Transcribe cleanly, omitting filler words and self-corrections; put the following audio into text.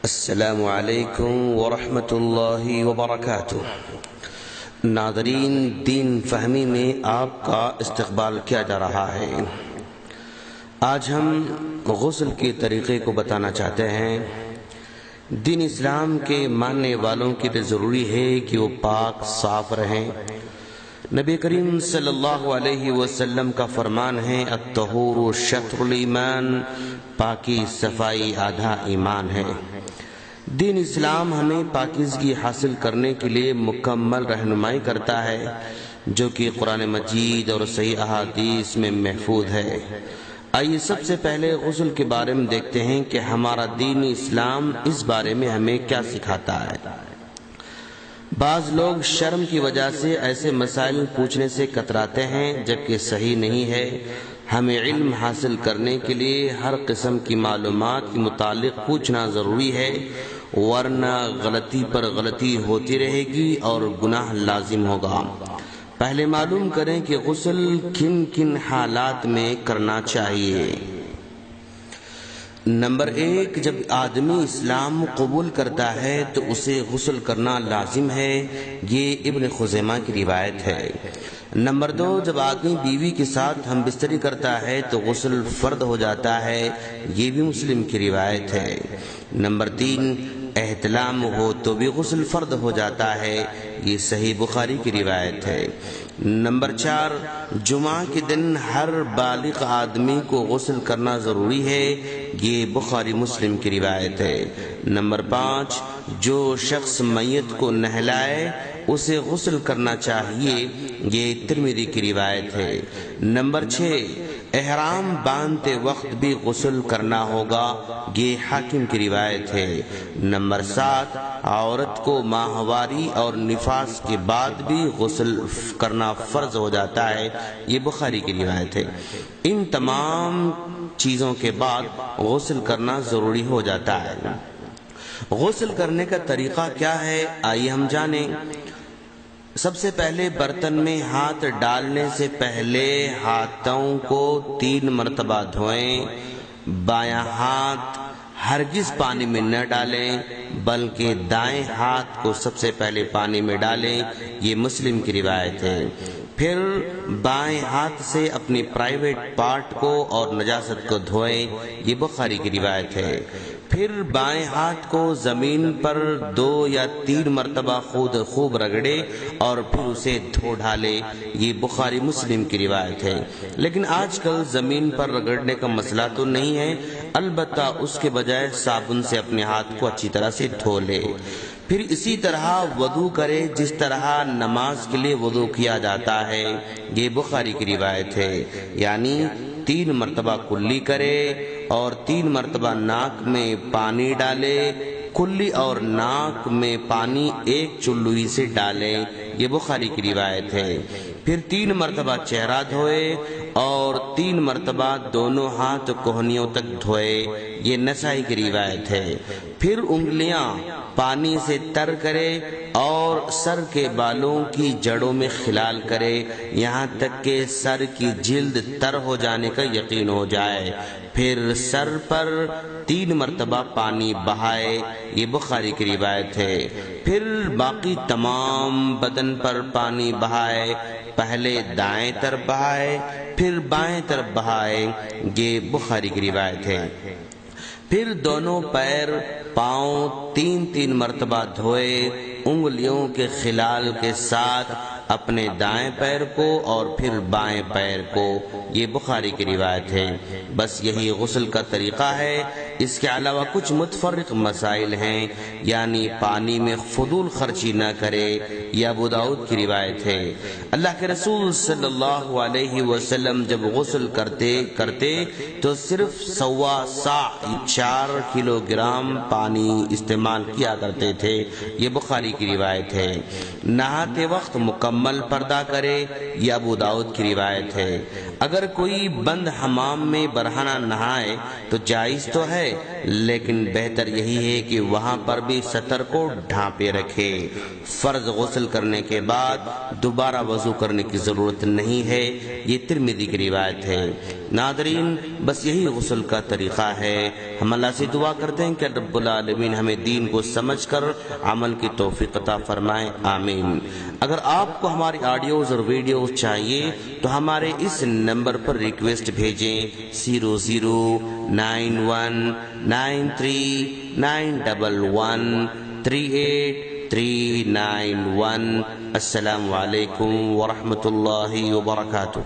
السلام علیکم ورحمۃ اللہ وبرکاتہ۔ ناظرین، دین فہمی میں آپ کا استقبال کیا جا رہا ہے۔ آج ہم غسل کے طریقے کو بتانا چاہتے ہیں۔ دین اسلام کے ماننے والوں کے لیے ضروری ہے کہ وہ پاک صاف رہیں۔ نبی کریم صلی اللہ علیہ وسلم کا فرمان ہے، الطہور شطر الایمان، پاکی صفائی آدھا ایمان ہے۔ دین اسلام ہمیں پاکیزگی حاصل کرنے کے لیے مکمل رہنمائی کرتا ہے، جو کہ قرآن مجید اور صحیح احادیث میں محفوظ ہے۔ آئیے سب سے پہلے غسل کے بارے میں دیکھتے ہیں کہ ہمارا دین اسلام اس بارے میں ہمیں کیا سکھاتا ہے۔ بعض لوگ شرم کی وجہ سے ایسے مسائل پوچھنے سے کتراتے ہیں، جبکہ صحیح نہیں ہے۔ ہمیں علم حاصل کرنے کے لیے ہر قسم کی معلومات کے متعلق پوچھنا ضروری ہے، ورنہ غلطی پر غلطی ہوتی رہے گی اور گناہ لازم ہوگا۔ پہلے معلوم کریں کہ غسل کن کن حالات میں کرنا چاہیے۔ نمبر 1، جب آدمی اسلام قبول کرتا ہے تو اسے غسل کرنا لازم ہے، یہ ابن خزیمہ کی روایت ہے۔ نمبر 2، جب آدمی بیوی کے ساتھ ہم بستری کرتا ہے تو غسل فرض ہو جاتا ہے، یہ بھی مسلم کی روایت ہے۔ نمبر 3، احتلام ہو تو بھی غسل فرض ہو جاتا ہے، یہ صحیح بخاری کی روایت ہے۔ نمبر 4، جمعہ کے دن ہر بالغ آدمی کو غسل کرنا ضروری ہے، یہ بخاری مسلم کی روایت ہے۔ نمبر 5، جو شخص میت کو نہلائے اسے غسل کرنا چاہیے، یہ ترمذی کی روایت ہے۔ نمبر 6، احرام باندھتے وقت بھی غسل کرنا ہوگا، یہ حاکم کی روایت ہے۔ نمبر 7، عورت کو ماہواری اور نفاس کے بعد بھی غسل کرنا فرض ہو جاتا ہے، یہ بخاری کی روایت ہے۔ ان تمام چیزوں کے بعد غسل کرنا ضروری ہو جاتا ہے۔ غسل کرنے کا طریقہ کیا ہے، آئیے ہم جانیں۔ سب سے پہلے برتن میں ہاتھ ڈالنے سے پہلے ہاتھوں کو 3 مرتبہ دھوئیں۔ بایاں ہاتھ ہرگز پانی میں نہ ڈالیں، بلکہ دائیں ہاتھ کو سب سے پہلے پانی میں ڈالیں، یہ مسلم کی روایت ہے۔ پھر بائیں ہاتھ سے اپنی پرائیویٹ پارٹ کو اور نجاست کو دھوئیں، یہ بخاری کی روایت ہے۔ پھر بائیں ہاتھ کو زمین پر 2 یا 3 مرتبہ خوب رگڑے اور پھر اسے دھو ڈالے، یہ بخاری مسلم کی روایت ہے۔ لیکن آج کل زمین پر رگڑنے کا مسئلہ تو نہیں ہے، البتہ اس کے بجائے صابن سے اپنے ہاتھ کو اچھی طرح سے دھو لے۔ پھر اسی طرح وضو کرے جس طرح نماز کے لیے وضو کیا جاتا ہے، یہ بخاری کی روایت ہے، یعنی 3 مرتبہ کلی کرے اور 3 مرتبہ ناک میں پانی ڈالے، کلی اور ناک میں پانی ایک چلوئی سے ڈالیں، یہ بخاری کی روایت ہے۔ پھر 3 مرتبہ چہرہ دھوئے اور 3 مرتبہ دونوں ہاتھ کوہنیوں تک دھوئے، یہ نسائی کی روایت ہے۔ پھر انگلیاں پانی سے تر کرے اور سر کے بالوں کی جڑوں میں خلال کرے، یہاں تک کہ سر کی جلد تر ہو جانے کا یقین ہو جائے۔ پھر سر پر 3 مرتبہ پانی بہائے، یہ بخاری کی روایت ہے۔ پھر باقی تمام بدن پر پانی بہائے، پہلے دائیں طرف بہائے پھر بائیں طرف بہائے، یہ بخاری کی روایت ہے۔ پھر دونوں پیر پاؤں 3 مرتبہ دھوئے، انگلیوں کے خلال کے ساتھ اپنے دائیں پیر کو اور پھر بائیں پیر کو، یہ بخاری کی روایت ہے۔ بس یہی غسل کا طریقہ ہے، اس کے علاوہ کچھ متفرق مسائل ہیں، یعنی پانی میں فضول خرچی نہ کرے، یہ ابو داؤد کی روایت ہے۔ اللہ کے رسول صلی اللہ علیہ وسلم جب غسل کرتے تو صرف 1.25 صاع 4 کلوگرام پانی استعمال کیا کرتے تھے، یہ بخاری کی روایت ہے۔ نہاتے وقت مکمل پردہ کرے، یہ ابو داؤد کی روایت ہے۔ اگر کوئی بند حمام میں برہنہ نہائے تو جائز تو ہے، لیکن بہتر یہی ہے کہ وہاں پر بھی سطر کو ڈھانپے رکھے۔ فرض غسل کرنے کے بعد دوبارہ وضو کرنے کی ضرورت نہیں ہے، یہ ترمذی کی روایت ہے۔ ناظرین، بس یہی غسل کا طریقہ ہے۔ ہم اللہ سے دعا کرتے ہیں کہ رب العالمین ہمیں دین کو سمجھ کر عمل کی توفیق عطا فرمائے، آمین۔ اگر آپ کو ہماری آڈیوز اور ویڈیوز چاہیے تو ہمارے اس نمبر پر ریکویسٹ بھیجیں 009393113839 السلام علیکم ورحمۃ اللہ وبرکاتہ۔